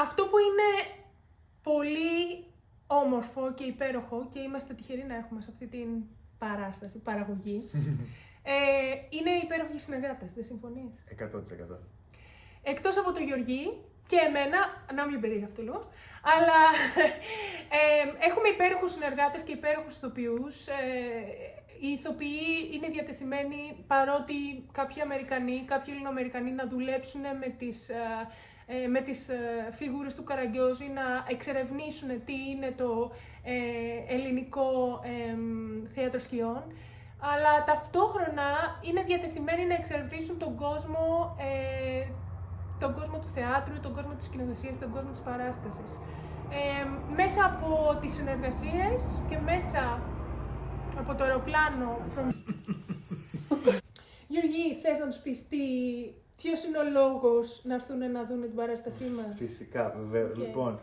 Αυτό που είναι πολύ όμορφο και υπέροχο και είμαστε τυχεροί να έχουμε σε αυτή την παραγωγή, είναι οι υπέροχοι συνεργάτες, δεν συμφωνείς? 100%. Εκτός από τον Γεωργή και εμένα, να μην περίγραφω λίγο, αλλά έχουμε υπέροχους συνεργάτες και υπέροχους ηθοποιούς. Οι ηθοποιοί είναι διατεθειμένοι, παρότι κάποιοι Αμερικανοί, κάποιοι Ελληνοαμερικανοί, να δουλέψουν με τις φίγουρες του Καραγκιόζη, να εξερευνήσουν τι είναι το ελληνικό θέατρο σκιών, αλλά ταυτόχρονα είναι διατεθειμένοι να εξερευνήσουν τον κόσμο του θεάτρου, τον κόσμο της σκηνοθεσίας, τον κόσμο της παράστασης. Μέσα από τις συνεργασίες και μέσα από το αεροπλάνο. Γιώργη, θες να τους πεις ποιος είναι ο λόγος να έρθουν να δουν την παράστασή μας? Φυσικά, βεβαίως. Λοιπόν,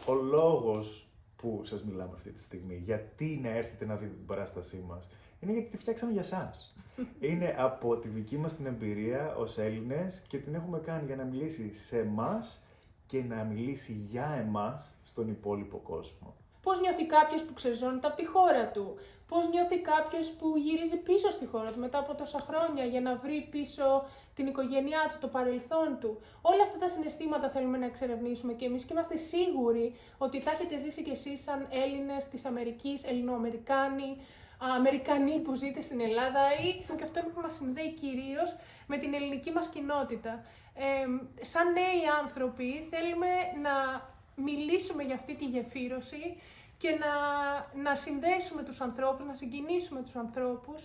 ο λόγος που σας μιλάμε αυτή τη στιγμή, γιατί να έρθετε να δείτε την παράστασή μας, είναι γιατί τη φτιάξαμε για σας. Είναι από τη δική μας την εμπειρία ως Έλληνες και την έχουμε κάνει για να μιλήσει σε εμάς και να μιλήσει για εμάς στον υπόλοιπο κόσμο. Πώς νιώθει κάποιος που ξεζώνεται από τη χώρα του, πώς νιώθει κάποιος που γυρίζει πίσω στη χώρα του μετά από τόσα χρόνια για να βρει πίσω την οικογένειά του, το παρελθόν του. Όλα αυτά τα συναισθήματα θέλουμε να εξερευνήσουμε και εμείς και είμαστε σίγουροι ότι τα έχετε ζήσει κι εσείς σαν Έλληνες της Αμερικής, Ελληνοαμερικάνοι, Αμερικανοί που ζείτε στην Ελλάδα ή και αυτό είναι που μας συνδέει κυρίως με την ελληνική μας κοινότητα. Σαν νέοι άνθρωποι θέλουμε να μιλήσουμε για αυτή τη γεφύρωση και να συνδέσουμε τους ανθρώπους, να συγκινήσουμε τους ανθρώπους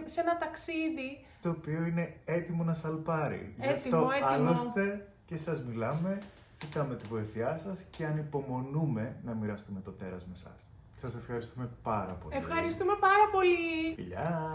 σε ένα ταξίδι. Το οποίο είναι έτοιμο να σαλπάρει. Γι' Έτοιμο, αυτό έτοιμο. άλλωστε και σας μιλάμε, ζητάμε τη βοήθειά σας και ανυπομονούμε να μοιραστούμε το τέρας με εσάς. Σας ευχαριστούμε πάρα πολύ. Ευχαριστούμε πάρα πολύ. Φιλιά!